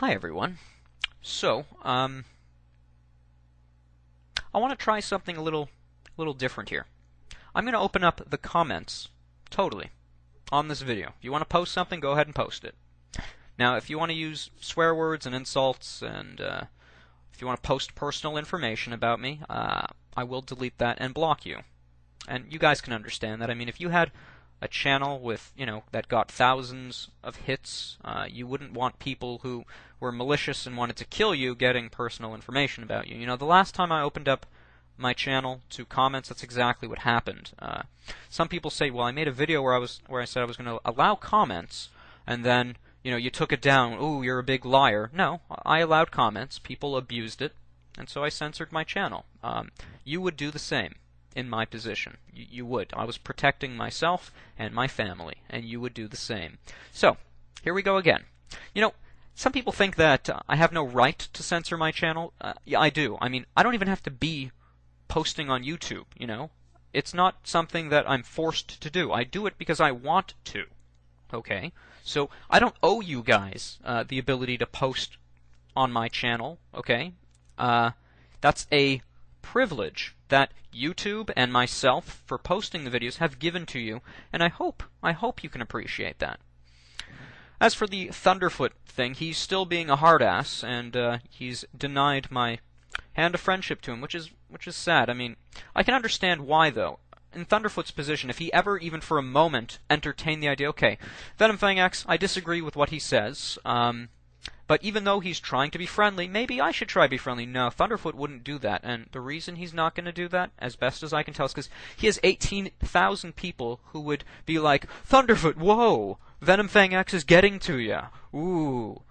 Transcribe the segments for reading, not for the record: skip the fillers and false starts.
Hi everyone. So, I want to try something a little different here. I'm going to open up the comments totally on this video. If you want to post something, go ahead and post it. Now, if you want to use swear words and insults, and if you want to post personal information about me, I will delete that and block you. And you guys can understand that. I mean, if you had a channel with, that got thousands of hits, you wouldn't want people who were malicious and wanted to kill you getting personal information about you. The last time I opened up my channel to comments, that's exactly what happened. Some people say, well, I made a video where I said I was going to allow comments, and then, you took it down. Ooh, you're a big liar. No, I allowed comments. People abused it, and so I censored my channel. You would do the same. In my position. You would. I was protecting myself and my family, and you would do the same. So, here we go again. Some people think that I have no right to censor my channel. Yeah, I do. I mean, I don't even have to be posting on YouTube, It's not something that I'm forced to do. I do it because I want to. Okay? So, I don't owe you guys the ability to post on my channel, okay? That's a privilege that YouTube and myself, for posting the videos, have given to you, and I hope you can appreciate that. As for the Thunderfoot thing, he's still being a hard ass, and he's denied my hand of friendship to him, which is sad. I mean, I can understand why, though. In Thunderfoot's position, if he ever even for a moment entertained the idea, okay, Venom Fang X, I disagree with what he says, but even though he's trying to be friendly, maybe I should try to be friendly. No, Thunderfoot wouldn't do that. And the reason he's not going to do that, as best as I can tell, is because he has 18,000 people who would be like, Thunderfoot, whoa, Venom Fang X is getting to ya. Ooh,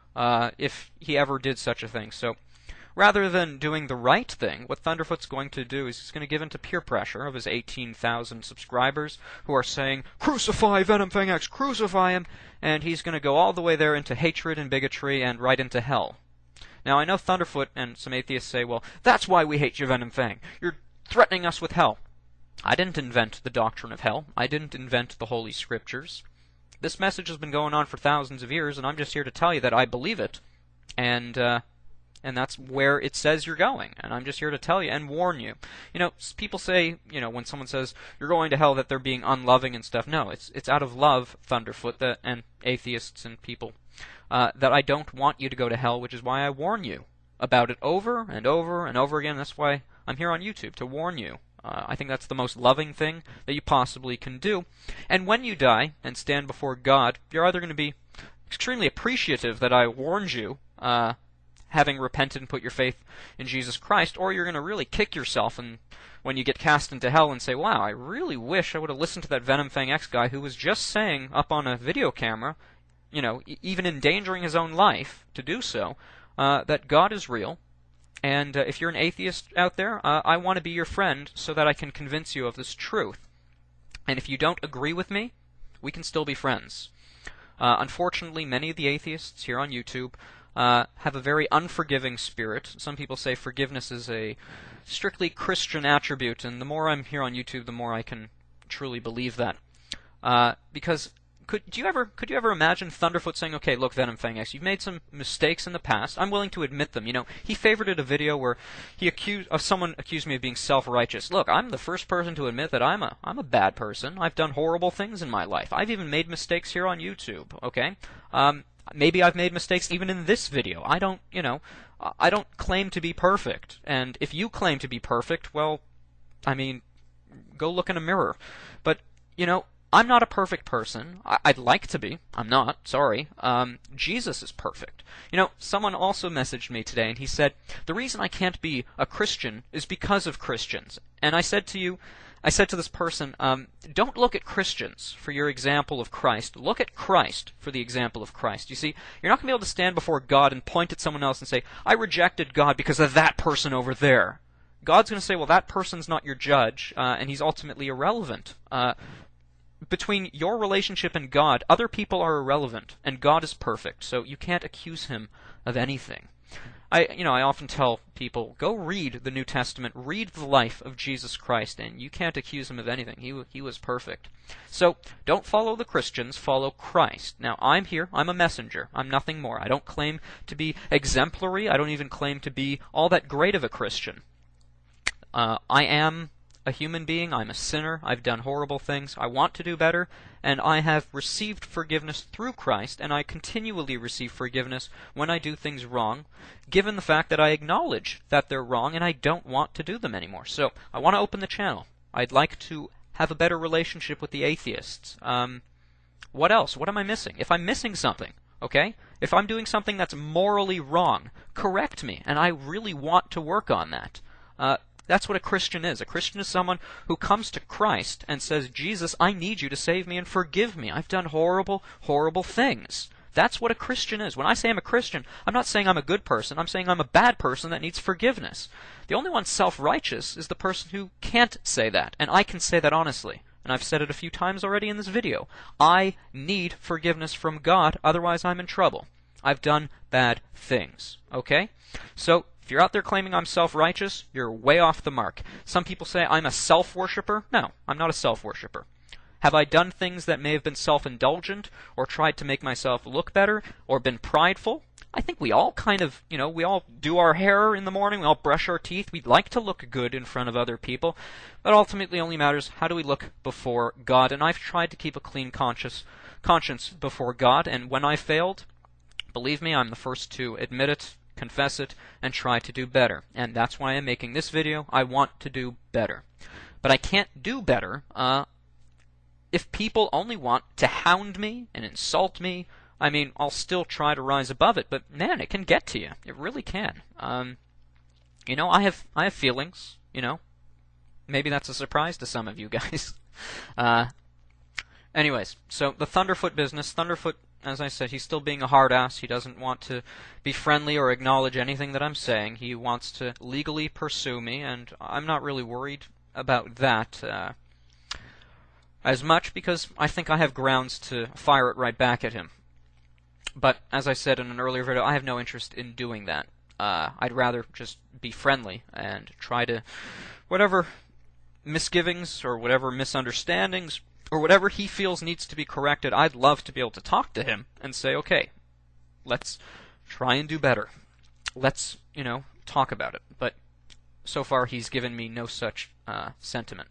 if he ever did such a thing. So, rather than doing the right thing, what Thunderfoot's going to do is he's going to give in to peer pressure of his 18,000 subscribers who are saying, crucify Venom Fang X, crucify him, and he's going to go all the way there into hatred and bigotry and right into hell. Now, I know Thunderfoot and some atheists say, well, that's why we hate you, Venom Fang. You're threatening us with hell. I didn't invent the doctrine of hell. I didn't invent the Holy Scriptures. This message has been going on for thousands of years, and I'm just here to tell you that I believe it, and that's where it says you're going. And I'm just here to tell you and warn you. People say, when someone says you're going to hell, that they're being unloving and stuff. No, it's out of love, Thunderfoot, and atheists and people, that I don't want you to go to hell, which is why I warn you about it over and over and over again. That's why I'm here on YouTube, to warn you. I think that's the most loving thing that you possibly can do. And when you die and stand before God, you're either going to be extremely appreciative that I warned you, having repented and put your faith in Jesus Christ, or you're going to really kick yourself and when you get cast into hell and say, wow, I really wish I would have listened to that Venom Fang X guy who was just saying up on a video camera, even endangering his own life to do so, that God is real. And if you're an atheist out there, I want to be your friend so that I can convince you of this truth. And if you don't agree with me, we can still be friends. Unfortunately, many of the atheists here on YouTube have a very unforgiving spirit. Some people say forgiveness is a strictly Christian attribute, and the more I'm here on YouTube, the more I can truly believe that. Because could you ever imagine Thunderfoot saying, okay, look, Venom Fang X, you've made some mistakes in the past. I'm willing to admit them. He favorited a video where someone accused me of being self-righteous. Look, I'm the first person to admit that I'm a bad person. I've done horrible things in my life. I've even made mistakes here on YouTube, okay? Maybe I've made mistakes even in this video. I don't claim to be perfect. And if you claim to be perfect, well, I mean, go look in a mirror. But, I'm not a perfect person. I'd like to be. I'm not. Sorry. Jesus is perfect. Someone also messaged me today, and he said, the reason I can't be a Christian is because of Christians. And I said to this person, don't look at Christians for your example of Christ. Look at Christ for the example of Christ. You see, you're not going to be able to stand before God and point at someone else and say, I rejected God because of that person over there. God's going to say, well, that person's not your judge, and he's ultimately irrelevant. Between your relationship and God, other people are irrelevant, and God is perfect, so you can't accuse him of anything. I often tell people, go read the New Testament, read the life of Jesus Christ, and you can't accuse him of anything. He was perfect. So, don't follow the Christians, follow Christ. Now, I'm here, I'm a messenger, I'm nothing more. I don't claim to be exemplary, I don't even claim to be all that great of a Christian. I am a human being, I'm a sinner, I've done horrible things, I want to do better, and I have received forgiveness through Christ, and I continually receive forgiveness when I do things wrong, given the fact that I acknowledge that they're wrong and I don't want to do them anymore. So, I want to open the channel. I'd like to have a better relationship with the atheists. What else? What am I missing? If I'm missing something, okay? If I'm doing something that's morally wrong, correct me, and I really want to work on that. That's what a Christian is. A Christian is someone who comes to Christ and says, Jesus, I need you to save me and forgive me. I've done horrible, horrible things. That's what a Christian is. When I say I'm a Christian, I'm not saying I'm a good person. I'm saying I'm a bad person that needs forgiveness. The only one self-righteous is the person who can't say that, and I can say that honestly. And I've said it a few times already in this video. I need forgiveness from God, otherwise I'm in trouble. I've done bad things. Okay? So, if you're out there claiming I'm self-righteous, you're way off the mark. Some people say I'm a self-worshipper. No, I'm not a self-worshipper. Have I done things that may have been self-indulgent, or tried to make myself look better, or been prideful? I think we all kind of, we all do our hair in the morning, we all brush our teeth, we'd like to look good in front of other people, but ultimately only matters how do we look before God, and I've tried to keep a clean conscience before God, and when I failed, believe me, I'm the first to admit it, confess it, and try to do better. And that's why I'm making this video. I want to do better. But I can't do better if people only want to hound me and insult me. I mean, I'll still try to rise above it, but man, it can get to you. It really can. I have feelings, Maybe that's a surprise to some of you guys. Anyways, so the Thunderfoot business. Thunderfoot, as I said, he's still being a hard ass. He doesn't want to be friendly or acknowledge anything that I'm saying. He wants to legally pursue me, and I'm not really worried about that as much, because I think I have grounds to fire it right back at him. But, as I said in an earlier video, I have no interest in doing that. I'd rather just be friendly and try to, whatever misgivings or whatever misunderstandings or whatever he feels needs to be corrected, I'd love to be able to talk to him and say, okay, let's try and do better. Let's, talk about it. But so far he's given me no such sentiment.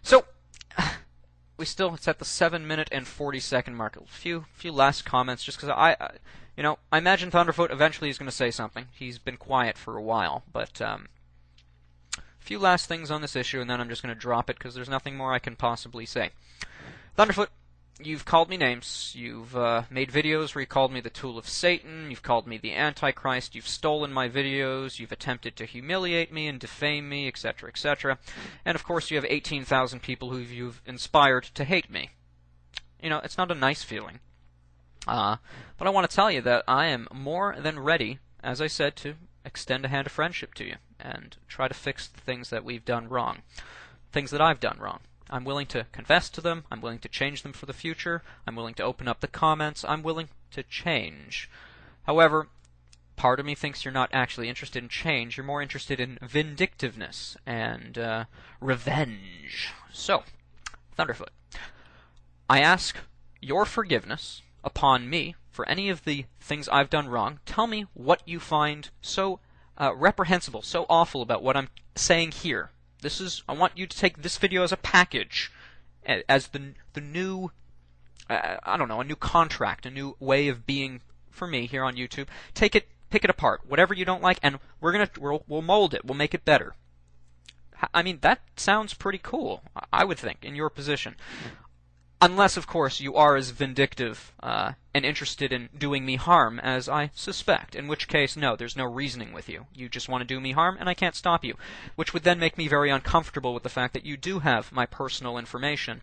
So, it's at the 7-minute and 40-second mark. A few last comments, just because I imagine Thunderfoot eventually is going to say something. He's been quiet for a while, but few last things on this issue, and then I'm just going to drop it because there's nothing more I can possibly say. Thunderfoot, you've called me names. You've made videos where you called me the tool of Satan. You've called me the Antichrist. You've stolen my videos. You've attempted to humiliate me and defame me, etc., etc. And of course, you have 18,000 people who you've inspired to hate me. It's not a nice feeling. But I want to tell you that I am more than ready, as I said, to extend a hand of friendship to you and try to fix the things that we've done wrong, things that I've done wrong. I'm willing to confess to them, I'm willing to change them for the future, I'm willing to open up the comments, I'm willing to change. However, part of me thinks you're not actually interested in change, you're more interested in vindictiveness and revenge. So, Thunderfoot, I ask your forgiveness upon me for any of the things I've done wrong. Tell me what you find so reprehensible, so awful about what I'm saying here. I want you to take this video as a package, as the new, a new contract, a new way of being for me here on YouTube. Pick it apart, whatever you don't like, and we'll mold it. We'll make it better. I mean, that sounds pretty cool, I would think, in your position. Unless, of course, you are as vindictive and interested in doing me harm as I suspect, in which case, no, there's no reasoning with you. You just want to do me harm, and I can't stop you, which would then make me very uncomfortable with the fact that you do have my personal information,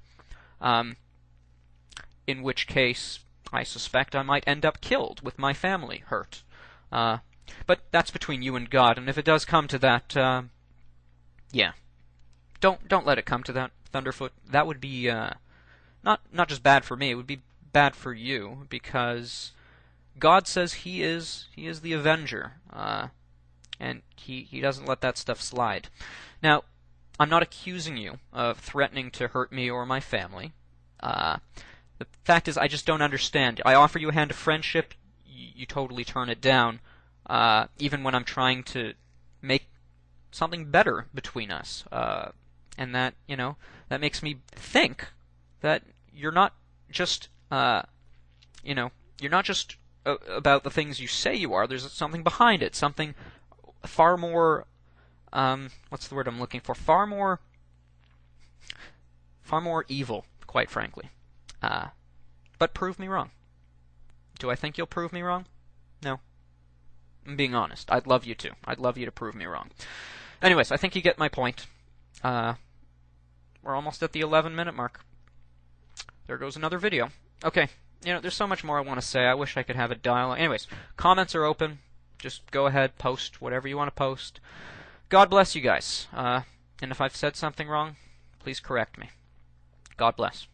in which case I suspect I might end up killed with my family hurt. But that's between you and God, and if it does come to that, yeah. Don't let it come to that, Thunderfoot. That would be, not just bad for me, it would be bad for you, because God says He is the avenger, and He doesn't let that stuff slide. Now, I'm not accusing you of threatening to hurt me or my family. The fact is, I just don't understand. I offer you a hand of friendship, you totally turn it down, even when I'm trying to make something better between us. And that, that makes me think that you're not just, you're not just about the things you say you are. There's something behind it, something far more, what's the word I'm looking for? Far more evil, quite frankly. But prove me wrong. Do I think you'll prove me wrong? No. I'm being honest. I'd love you to. I'd love you to prove me wrong. Anyways, I think you get my point. We're almost at the 11-minute mark. There goes another video. Okay, there's so much more I want to say. I wish I could have a dialogue. Anyways, comments are open. Just go ahead, post whatever you want to post. God bless you guys. And if I've said something wrong, please correct me. God bless.